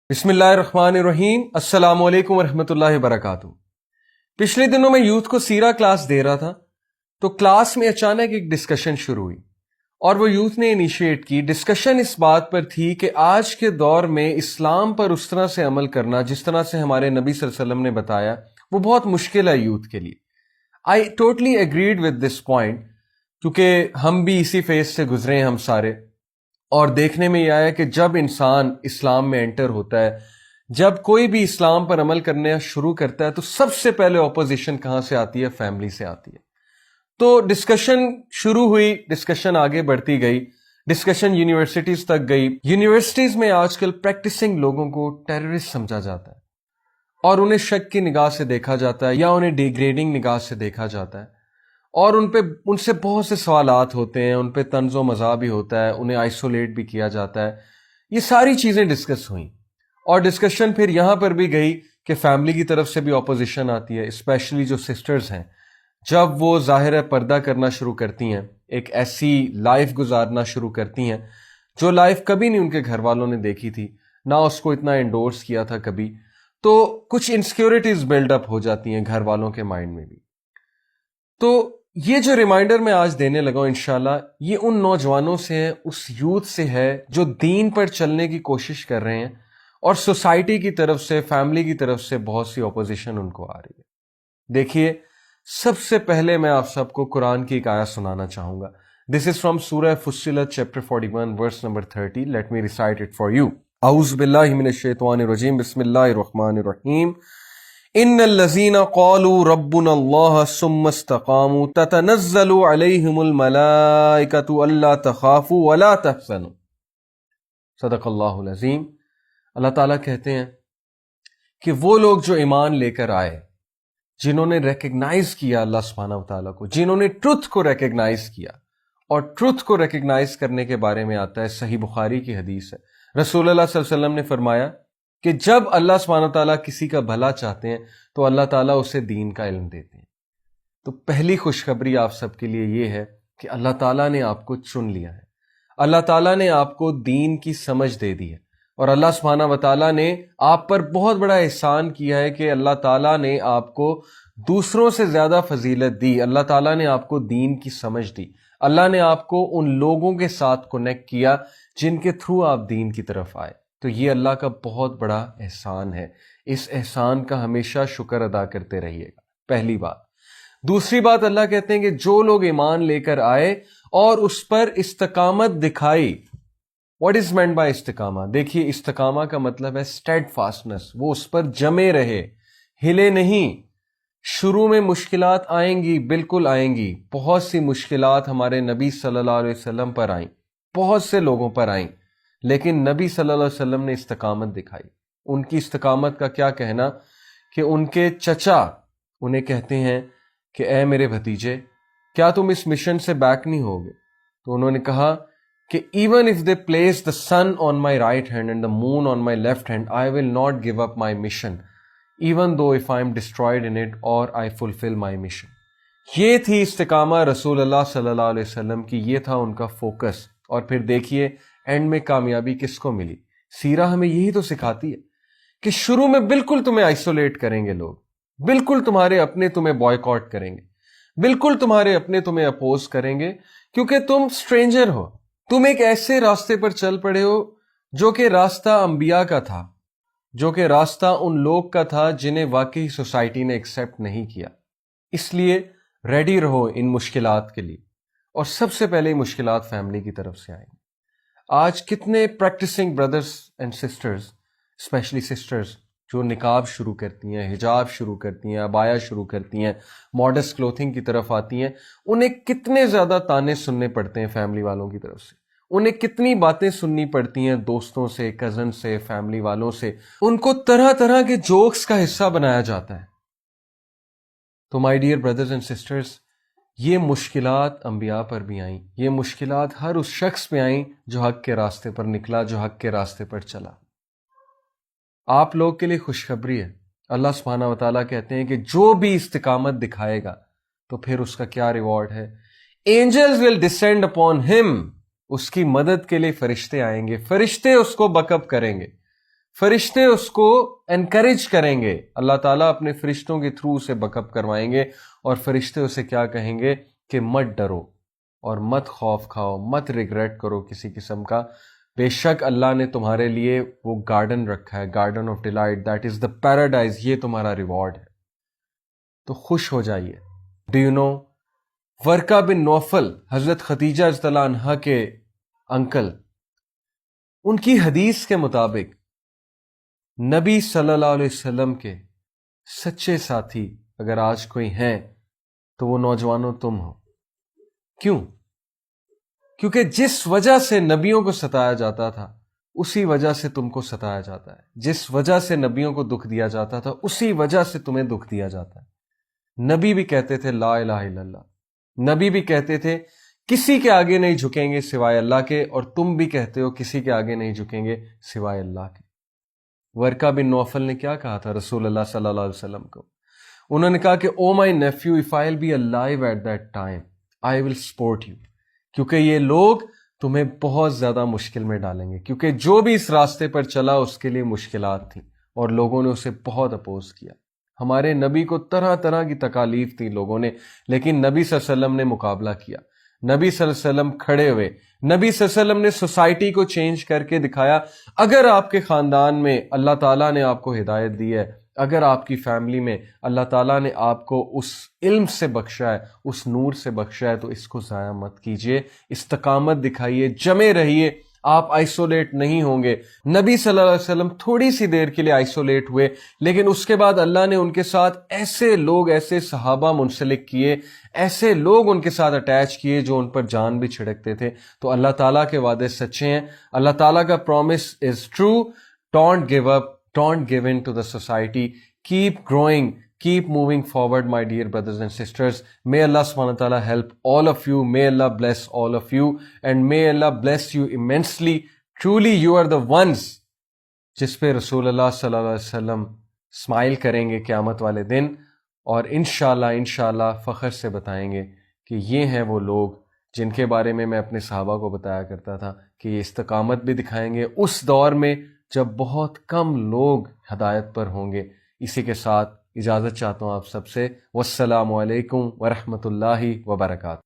بسم اللہ الرحمن الرحیم۔ السلام علیکم ورحمۃ اللہ وبرکاتہ۔ پچھلے دنوں میں یوتھ کو سیرہ کلاس دے رہا تھا تو کلاس میں اچانک ایک ڈسکشن شروع ہوئی اور وہ یوتھ نے انیشیٹ کی۔ ڈسکشن اس بات پر تھی کہ آج کے دور میں اسلام پر اس طرح سے عمل کرنا جس طرح سے ہمارے نبی صلی اللہ علیہ وسلم نے بتایا وہ بہت مشکل ہے یوتھ کے لیے۔ I totally agreed with this point, کیونکہ ہم بھی اسی فیز سے گزرے ہیں ہم سارے، اور دیکھنے میں یہ آیا کہ جب انسان اسلام میں انٹر ہوتا ہے، جب کوئی بھی اسلام پر عمل کرنا شروع کرتا ہے تو سب سے پہلے اپوزیشن کہاں سے آتی ہے؟ فیملی سے آتی ہے۔ تو ڈسکشن شروع ہوئی، ڈسکشن آگے بڑھتی گئی، ڈسکشن یونیورسٹیز تک گئی۔ یونیورسٹیز میں آج کل پریکٹسنگ لوگوں کو ٹیررسٹ سمجھا جاتا ہے اور انہیں شک کی نگاہ سے دیکھا جاتا ہے یا انہیں ڈیگریڈنگ نگاہ سے دیکھا جاتا ہے، اور ان سے بہت سے سوالات ہوتے ہیں، ان پہ طنز و مزاح بھی ہوتا ہے، انہیں آئسولیٹ بھی کیا جاتا ہے۔ یہ ساری چیزیں ڈسکس ہوئیں اور ڈسکشن پھر یہاں پر بھی گئی کہ فیملی کی طرف سے بھی اپوزیشن آتی ہے، اسپیشلی جو سسٹرز ہیں، جب وہ ظاہر پردہ کرنا شروع کرتی ہیں، ایک ایسی لائف گزارنا شروع کرتی ہیں جو لائف کبھی نہیں ان کے گھر والوں نے دیکھی تھی، نہ اس کو اتنا انڈورس کیا تھا کبھی، تو کچھ انسیکیورٹیز بلڈ اپ ہو جاتی ہیں گھر والوں کے مائنڈ میں بھی۔ تو یہ جو ریمائنڈر میں آج دینے لگا ہوں انشاءاللہ، یہ ان نوجوانوں سے ہے، اس یوتھ سے ہے جو دین پر چلنے کی کوشش کر رہے ہیں اور سوسائٹی کی طرف سے، فیملی کی طرف سے بہت سی اپوزیشن ان کو آ رہی ہے۔ دیکھیے، سب سے پہلے میں آپ سب کو قرآن کی ایک آیت سنانا چاہوں گا۔ دس از فرام سورہ فصلت chapter 41 verse number 30۔ Let me recite it for you. اعوذ باللہ من الشیطان الرجیم، بسم اللہ الرحمن الرحیم۔ ان الذين قالوا ربنا الله ثم استقاموا تتنزل عليهم الملائكة الا تخافوا ولا تحزنوا۔ صدق اللہ العظیم۔ اللہ تعالیٰ کہتے ہیں کہ وہ لوگ جو ایمان لے کر آئے، جنہوں نے ریکگنائز کیا اللہ سبحانہ وتعالیٰ کو، جنہوں نے ٹروتھ کو ریکگنائز کیا، اور ٹروتھ کو ریکگنائز کرنے کے بارے میں آتا ہے، صحیح بخاری کی حدیث ہے، رسول اللہ صلی اللہ علیہ وسلم نے فرمایا کہ جب اللہ سبحانہ تعالیٰ کسی کا بھلا چاہتے ہیں تو اللہ تعالیٰ اسے دین کا علم دیتے ہیں۔ تو پہلی خوشخبری آپ سب کے لیے یہ ہے کہ اللہ تعالیٰ نے آپ کو چن لیا ہے، اللہ تعالیٰ نے آپ کو دین کی سمجھ دے دی ہے، اور اللہ سبحانہ وتعالیٰ نے آپ پر بہت بڑا احسان کیا ہے کہ اللہ تعالیٰ نے آپ کو دوسروں سے زیادہ فضیلت دی، اللہ تعالیٰ نے آپ کو دین کی سمجھ دی، اللہ نے آپ کو ان لوگوں کے ساتھ کنیکٹ کیا جن کے تھرو آپ دین کی طرف آئے۔ تو یہ اللہ کا بہت بڑا احسان ہے، اس احسان کا ہمیشہ شکر ادا کرتے رہیے گا، پہلی بات۔ دوسری بات، اللہ کہتے ہیں کہ جو لوگ ایمان لے کر آئے اور اس پر استقامت دکھائی۔ واٹ از مینٹ بائی استقامہ؟ دیکھیے، استقامہ کا مطلب ہے اسٹیڈ فاسٹنس، وہ اس پر جمے رہے، ہلے نہیں۔ شروع میں مشکلات آئیں گی، بالکل آئیں گی، بہت سی مشکلات ہمارے نبی صلی اللہ علیہ وسلم پر آئیں، بہت سے لوگوں پر آئیں، لیکن نبی صلی اللہ علیہ وسلم نے استقامت دکھائی۔ ان کی استقامت کا کیا کہنا کہ ان کے چچا انہیں کہتے ہیں کہ اے میرے بھتیجے، کیا تم اس مشن سے بیک نہیں ہوگے؟ تو انہوں نے کہا کہ even if they place the sun on my right hand and the moon on my left hand I will not give up my mission even though if I am destroyed in it or I fulfil my mission. یہ تھی استقامہ رسول اللہ صلی اللہ علیہ وسلم کی، یہ تھا ان کا فوکس۔ اور پھر دیکھیے اینڈ میں کامیابی کس کو ملی؟ سیرہ ہمیں یہی تو سکھاتی ہے کہ شروع میں بالکل تمہیں آئسولیٹ کریں گے لوگ، بالکل تمہارے اپنے تمہیں بوائیکاٹ کریں گے، بالکل تمہارے اپنے تمہیں اپوز کریں گے، کیونکہ تم سٹرینجر ہو، تم ایک ایسے راستے پر چل پڑے ہو جو کہ راستہ انبیاء کا تھا، جو کہ راستہ ان لوگ کا تھا جنہیں واقعی سوسائٹی نے ایکسیپٹ نہیں کیا۔ اس لیے ریڈی رہو ان مشکلات کے لیے، اور سب سے پہلے مشکلات فیملی کی طرف سے آئیں گی۔ آج کتنے practising brothers and sisters, specially sisters, جو نقاب شروع کرتی ہیں، حجاب شروع کرتی ہیں، عبایا شروع کرتی ہیں، ماڈسٹ کلوتھنگ کی طرف آتی ہیں، انہیں کتنے زیادہ تانے سننے پڑتے ہیں فیملی والوں کی طرف سے، انہیں کتنی باتیں سننی پڑتی ہیں دوستوں سے، کزن سے، فیملی والوں سے، ان کو طرح طرح کے جوکس کا حصہ بنایا جاتا ہے۔ تو my dear brothers and sisters, یہ مشکلات انبیاء پر بھی آئیں، یہ مشکلات ہر اس شخص پہ آئیں جو حق کے راستے پر نکلا، جو حق کے راستے پر چلا۔ آپ لوگ کے لیے خوشخبری ہے، اللہ سبحانہ وتعالیٰ کہتے ہیں کہ جو بھی استقامت دکھائے گا تو پھر اس کا کیا ریوارڈ ہے؟ اینجلز ول ڈسینڈ اپون ہم، اس کی مدد کے لیے فرشتے آئیں گے، فرشتے اس کو بیک اپ کریں گے، فرشتے اس کو انکریج کریں گے، اللہ تعالیٰ اپنے فرشتوں کے تھرو اسے بک اپ کروائیں گے، اور فرشتے اسے کیا کہیں گے کہ مت ڈرو اور مت خوف کھاؤ، مت ریگریٹ کرو کسی قسم کا، بے شک اللہ نے تمہارے لیے وہ گارڈن رکھا ہے، garden of delight, that is the paradise, یہ تمہارا ریوارڈ ہے، تو خوش ہو جائیے۔ ڈو یو نو ورقہ بن نوفل، حضرت خدیجہ رضی اللہ عنہا کے انکل، ان کی حدیث کے مطابق نبی صلی اللہ علیہ وسلم کے سچے ساتھی اگر آج کوئی ہیں تو وہ نوجوانوں تم ہو۔ کیوں؟ کیونکہ جس وجہ سے نبیوں کو ستایا جاتا تھا اسی وجہ سے تم کو ستایا جاتا ہے، جس وجہ سے نبیوں کو دکھ دیا جاتا تھا اسی وجہ سے تمہیں دکھ دیا جاتا ہے۔ نبی بھی کہتے تھے لا الہ الا اللہ، نبی بھی کہتے تھے کسی کے آگے نہیں جھکیں گے سوائے اللہ کے، اور تم بھی کہتے ہو کسی کے آگے نہیں جھکیں گے سوائے اللہ کے۔ ورقہ بن نوفل نے کیا کہا تھا رسول اللہ صلی اللہ علیہ وسلم کو؟ انہوں نے کہا کہ oh my nephew, if I will be alive at that time I will support you, کیونکہ یہ لوگ تمہیں بہت زیادہ مشکل میں ڈالیں گے، کیونکہ جو بھی اس راستے پر چلا اس کے لیے مشکلات تھیں اور لوگوں نے اسے بہت اپوز کیا۔ ہمارے نبی کو طرح طرح کی تکالیف تھی لوگوں نے، لیکن نبی صلی اللہ علیہ وسلم نے مقابلہ کیا، نبی صلی اللہ علیہ وسلم کھڑے ہوئے، نبی صلی اللہ علیہ وسلم نے سوسائٹی کو چینج کر کے دکھایا۔ اگر آپ کے خاندان میں اللہ تعالیٰ نے آپ کو ہدایت دی ہے، اگر آپ کی فیملی میں اللہ تعالیٰ نے آپ کو اس علم سے بخشا ہے، اس نور سے بخشا ہے، تو اس کو ضائع مت کیجیے، استقامت دکھائیے، جمے رہیے، آپ آئسولیٹ نہیں ہوں گے۔ نبی صلی اللہ علیہ وسلم تھوڑی سی دیر کے لیے آئسولیٹ ہوئے، لیکن اس کے بعد اللہ نے ان کے ساتھ ایسے لوگ، ایسے صحابہ منسلک کیے، ایسے لوگ ان کے ساتھ اٹیچ کیے جو ان پر جان بھی چھڑکتے تھے۔ تو اللہ تعالیٰ کے وعدے سچے ہیں، اللہ تعالیٰ کا promise is true. Don't give up, don't give in to the society, keep growing, keep moving forward, my dear brothers and sisters. May Allah subhanahu wa ta'ala help all of you. May Allah bless all of you. And may Allah bless you immensely. Truly you are the ones جس پہ رسول اللہ صلی اللہ علیہ وسلم smile کریں گے قیامت والے دن، اور انشاءاللہ فخر سے بتائیں گے کہ یہ ہیں وہ لوگ جن کے بارے میں میں اپنے صحابہ کو بتایا کرتا تھا کہ یہ استقامت بھی دکھائیں گے اس دور میں جب بہت کم لوگ ہدایت پر ہوں گے۔ اسی کے ساتھ اجازت چاہتا ہوں آپ سب سے، والسلام علیکم ورحمۃ اللہ وبرکاتہ۔